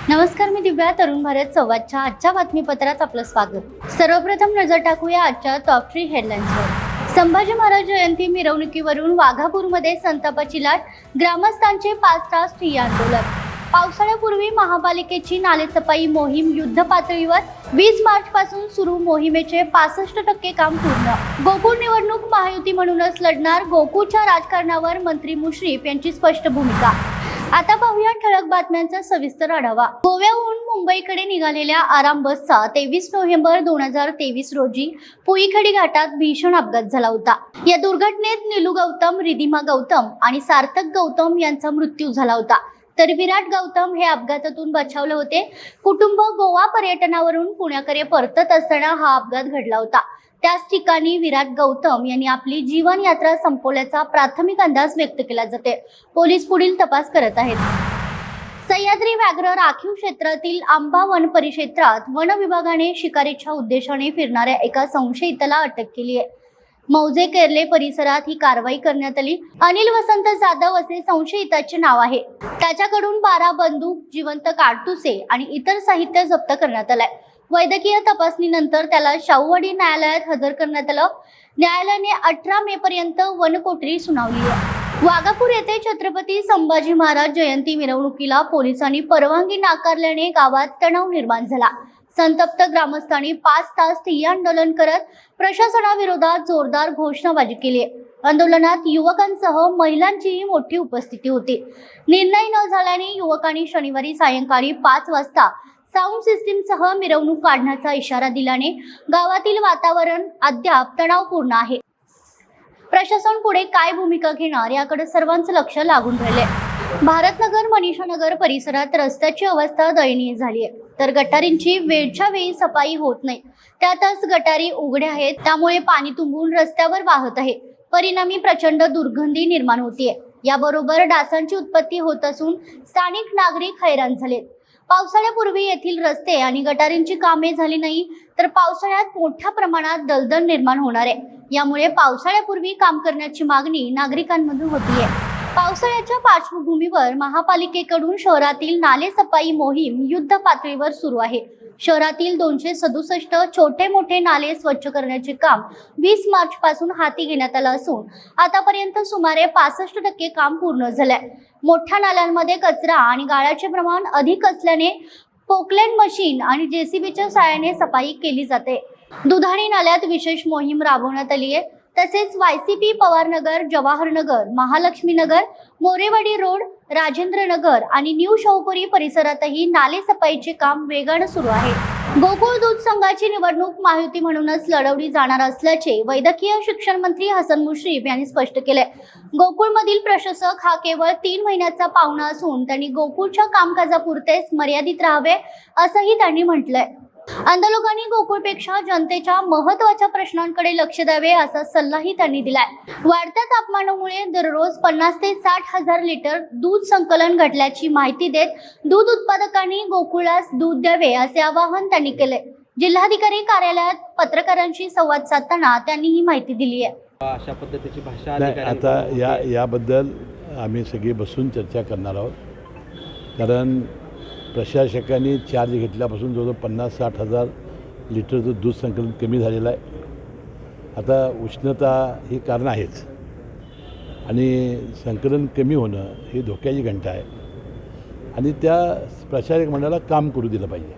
नमस्कार, मी दिव्या. तरुण भारत संवादच्या आजच्या बातमीपत्रात आपलं स्वागत. सर्वप्रथम नजर टाकूया आजच्या टॉप 3 हेडलाईन्सवर. संभाजी महाराज जयंती मिरवणुकीवरून वाघापूरमध्ये संतापाची लाट, ग्रामस्थांचे 5 तास ठिय्या आंदोलन. पावसाळ्यापूर्वी महापालिकेची नालेसफाई मोहीम युद्धपातळीवर. 20 मार्च पासून सुरू मोहिमेचे 65% काम पूर्ण. गोकुळ निवडणूक महायुती म्हणूनच लढणार, गोकुळच्या राजकारणावर मंत्री मुश्रीफ यांची स्पष्ट भूमिका. आता पाहूया ठळक बातम्यांचा सविस्तर आढावा. गोव्याहून मुंबईकडे निघालेल्या आराम बसचा 23 नोव्हेंबर 2023 रोजी पुईखेडी घाटात भीषण अपघात झाला होता. या दुर्घटनेत नीलू गौतम, रिधिमा गौतम आणि सार्थक गौतम यांचा मृत्यू झाला होता, तर विराट गौतम हे अपघातातून बचावले होते. कुटुंब गोवा पर्यटनावरून पुण्याकडे परतत असताना हा अपघात घडला होता. त्याच ठिकाणी विराट गौतम यांनी आपली जीवन यात्रा संपवल्याचा प्राथमिक अंदाज व्यक्त केला जाते. पोलीस पुढील तपास करत आहेत. सह्याद्री व्याघ्र राखीव क्षेत्रातील आंबा वन परिक्षेत्रात वन विभागाने शिकारीच्या उद्देशाने फिरणाऱ्या एका संशयिताला अटक केली आहे. मौजे केर्ले परिसरात ही कारवाई करण्यात आली. अनिल वसंत जाधव असे संशयिताचे नाव आहे. त्याच्याकडून 12 बंदूक, जिवंत काडतुसे आणि इतर साहित्य जप्त करण्यात आलंय. वैद्यकीय तपासणीनंतर त्याला शाहूवाडी न्यायालयात हजर करण्यात आलं. न्यायालयाने 18 मे पर्यंत वनकोठडी सुनावली आहे. वाघापूर येथे छत्रपती संभाजी महाराज जयंती मिरवणुकीला पोलिसांनी परवानगी नाकारल्याने गावात तणाव निर्माण झाला. संतप्त ग्रामस्थांनी 5 तास ठिय्या आंदोलन करत प्रशासनाविरोधात जोरदार घोषणाबाजी केली. आंदोलनात युवकांसह महिलांचीही मोठी उपस्थिती होती. निर्णय न झाल्याने युवकांनी शनिवारी सायंकाळी 5 वाजता साऊंड सिस्टीमसह मिरवणूक काढण्याचा इशारा दिल्याने गावातील वातावरण अद्याप तणावपूर्ण आहे. प्रशासन पुढे काय भूमिका घेणार याकडे सर्वांचं लक्ष लागून राहिले. भारतनगर, मनीषानगर परिसरात रस्त्याची अवस्था दयनीय झाली आहे, तर गटारींची वेळच्या वेळी सफाई होत नाही. त्यातच गटारी उघड्या आहेत, त्यामुळे पाणी तुंबून रस्त्यावर वाहत आहे. परिणामी प्रचंड दुर्गंधी निर्माण होतीये. याबरोबर डासांची उत्पत्ती होत असून स्थानिक नागरिक हैराण झालेत. पावसाळ्यापूर्वी येथील रस्ते आणि गटारींची कामे झाली नाही तर पावसाळ्यात मोठ्या प्रमाणात दलदल निर्माण होणार आहे. यामुळे पावसाळ्यापूर्वी काम करण्याची मागणी नागरिकांमधून होतीये. पावसाळ्याच्या पार्श्वभूमीवर महापालिकेकडून शहरातील नालेसफाई मोहीम युद्ध पातळीवर सुरू आहे. शहरातील 267 छोटे मोठे नाले स्वच्छ करण्याचे काम 20 मार्च पासून हाती घेण्यात आलं असून आतापर्यंत सुमारे 65% काम पूर्ण झालंय. मोठ्या नाल्यांमध्ये कचरा आणि गाळाचे प्रमाण अधिक असल्याने पोकलँड मशीन आणि जेसीबीच्या सहाय्याने सफाई केली जाते. दुधाणी नाल्यात विशेष मोहीम राबवण्यात आली आहे. तसेच वायसीपी, पवारनगर, जवाहरनगर, महालक्ष्मी नगर, मोरेवाडी रोड, राजेंद्र नगर आणि न्यू शाहूपुरी परिसरातही नाले सफाईचे काम वेगाने सुरू आहे. गोकुळ दूध संघाची निवडणूक महायुती म्हणूनच लढवली जाणार असल्याचे वैद्यकीय शिक्षण मंत्री हसन मुश्रीफ यांनी स्पष्ट केले. गोकुळमधील प्रशासक हा केवळ 3 महिन्याचा पाहुणा असून त्यांनी गोकुळच्या कामकाजापुरतेच मर्यादित राहावे असंही त्यांनी म्हटलंय. आंदोलकांनी गोकुळपेक्षा जनतेच्या महत्त्वाच्या प्रश्नांकडे लक्ष द्यावे असा सल्लाही त्यांनी दिलाय. वाढत्या तापमानामुळे दररोज 50 ते 60 हजार लिटर दूध संकलन घटल्याची माहिती देत दूध उत्पादकांनी गोकुळास दूध द्यावे असे आवाहन त्यांनी केले. जिल्हाधिकारी कार्यालयात पत्रकारांशी संवाद साधताना त्यांनी ही माहिती दिली आहे. अशा पद्धतीची भाषा आता याबद्दल आम्ही सगळे बसून चर्चा करणार आहोत. कारण प्रशासकांनी चार्ज घेतल्यापासून जवळजवळ 50-60 हजार लिटरचं दूध संकलन कमी झालेलं आहे. आता उष्णता ही कारण आहेच आणि संकलन कमी होणं ही धोक्याची घंटा आहे आणि त्या प्रशासक मंडळाला काम करू दिलं पाहिजे.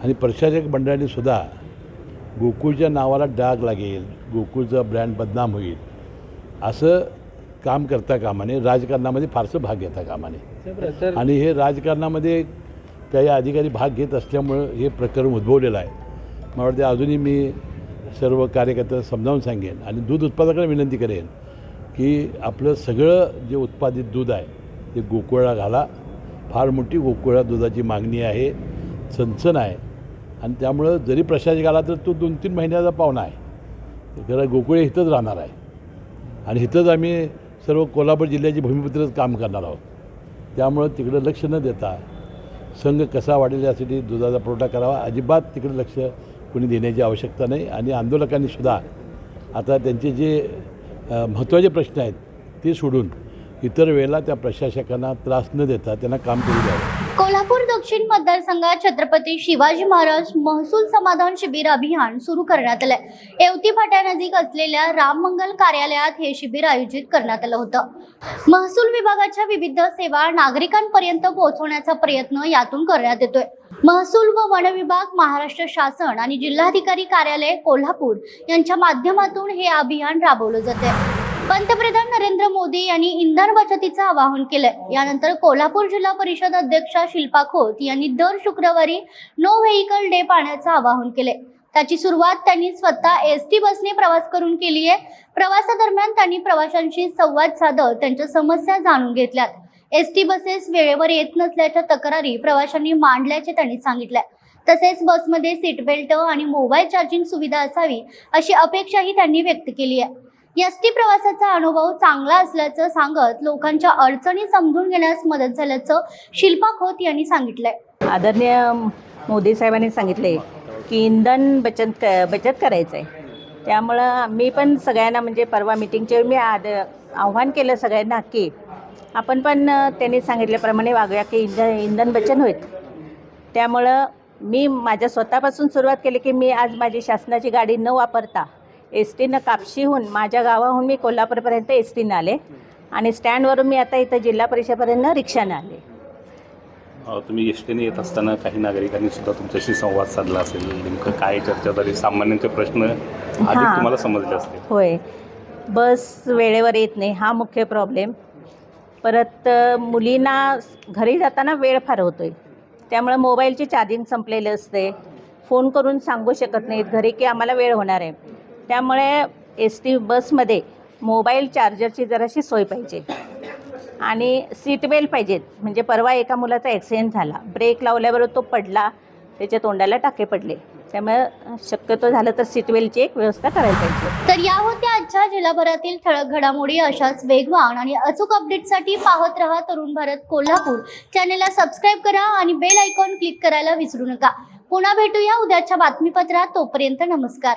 आणि प्रशासक मंडळाने सुद्धा गोकुळच्या नावाला डाग लागेल, गोकुळचा ब्रँड बदनाम होईल असं काम करता कामा नये. राजकारणामध्ये फारसं भाग घेता कामा नये. आणि हे राजकारणामध्ये काही अधिकारी भाग घेत असल्यामुळं हे प्रकरण उद्भवलेलं आहे. मला वाटते अजूनही मी सर्व कार्यकर्त्यांना समजावून सांगेन आणि दूध उत्पादकांना विनंती करेन की आपलं सगळं जे उत्पादित दूध आहे ते गोकुळला घाला. फार मोठी गोकुळा दुधाची मागणी आहे, चणचण आहे आणि त्यामुळं जरी प्रशासक आला तर तो 2-3 महिन्याचा पाहुणा आहे. खरं गोकुळ इथंच राहणार आहे आणि इथंच आम्ही सर्व कोल्हापूर जिल्ह्याची भूमिपुत्रच काम करणार आहोत. त्यामुळं तिकडं लक्ष न देता संघ कसा वाढेल यासाठी दुधाचा पुरवठा करावा. अजिबात तिकडे लक्ष कोणी देण्याची आवश्यकता नाही. आणि आंदोलकांनी सुद्धा आता त्यांचे जे महत्त्वाचे प्रश्न आहेत ते सोडून इतर वेळेला त्या प्रशासकांना त्रास न देता त्यांना काम करू द्यावं. कोल्हापूर दक्षिण मतदारसंघात छत्रपती शिवाजी महाराज महसूल समाधान शिबिर अभियान सुरू करण्यात आलंय. येवती फाट्यानजीक असलेल्या राम मंगल कार्यालयात हे शिबिर आयोजित करण्यात आलं होतं. महसूल विभागाच्या विविध सेवा नागरिकांपर्यंत पोहोचवण्याचा प्रयत्न यातून करण्यात येतोय. महसूल व वन विभाग, महाराष्ट्र शासन आणि जिल्हाधिकारी कार्यालय कोल्हापूर यांच्या माध्यमातून हे अभियान राबवलं जाते. पंतप्रधान नरेंद्र मोदी यांनी इंधन बचतीचं आवाहन केलंय. यानंतर कोल्हापूर जिल्हा परिषद अध्यक्षा शिल्पा खोत यांनी दर शुक्रवारी नो व्हेइकल डे पाळण्याचं आवाहन केलंय. त्याची सुरुवात त्यांनी स्वतः एसटी बसने प्रवास करून केली आहे. प्रवासादरम्यान त्यांनी प्रवाशांशी संवाद साधत त्यांच्या समस्या जाणून घेतल्यात. एसटी बसेस वेळेवर येत नसल्याच्या तक्रारी प्रवाशांनी मांडल्याचे त्यांनी सांगितलंय. तसेच बसमध्ये सीट बेल्ट आणि मोबाईल चार्जिंग सुविधा असावी अशी अपेक्षाही त्यांनी व्यक्त केली आहे. एसटी प्रवासाचा अनुभव चांगला असल्याचं सांगत लोकांच्या अडचणी समजून घेण्यास मदत झाल्याचं शिल्पा खोत यांनी सांगितलंय. आदरणीय मोदी साहेबांनी सांगितले की इंधन बचत करायचं आहे. त्यामुळं मी पण सगळ्यांना म्हणजे परवा मिटिंगचे मी आव्हान केलं सगळ्यांना की आपण पण त्यांनी सांगितल्याप्रमाणे वागूया की इंधन बचत होईल. त्यामुळं मी माझ्या स्वतःपासून सुरुवात केली की मी आज माझी शासनाची गाडी न वापरता एस टीनं कापशीहून माझ्या गावाहून मी कोल्हापूरपर्यंत एस टीनं आले आणि स्टँडवरून मी आता इथं जिल्हा परिषदेपर्यंत रिक्षानं आले. तुम्ही एस टीने येत असताना काही नागरिकांनी सुद्धा तुमच्याशी संवाद साधला असेल. नेमकं काय चर्चा झाली? सामान्यांचे प्रश्न अधिक तुम्हाला समजले असतील. होय, बस वेळेवर येत नाही हा मुख्य प्रॉब्लेम. परत मुलींना घरी जाताना वेळ फार होतो आहे. त्यामुळे मोबाईलची चार्जिंग संपलेलं असते. फोन करून सांगू शकत नाहीत घरी की आम्हाला वेळ होणार आहे. त्यामुळे एस टी बसमध्ये मोबाईल चार्जरची जराशी सोय पाहिजे आणि सीट बेल्ट पाहिजेत. म्हणजे परवा एका मुलाचा ॲक्सिडेंट झाला, ब्रेक लावल्याबरोबर तो पडला, त्याच्या तोंडाला टाके पडले. त्यामुळे शक्यतो झालं तर सीट बेल्टची एक व्यवस्था करायला पाहिजे. तर या होत्या आजच्या जिल्हाभरातील ठळक घडामोडी. अशाच वेगवान आणि अचूक अपडेटसाठी पाहत रहा तरुण भारत कोल्हापूर. चॅनेलला सबस्क्राईब करा आणि बेल आयकॉन क्लिक करायला विसरू नका. पुन्हा भेटूया उद्याच्या बातमीपत्रात. तोपर्यंत नमस्कार.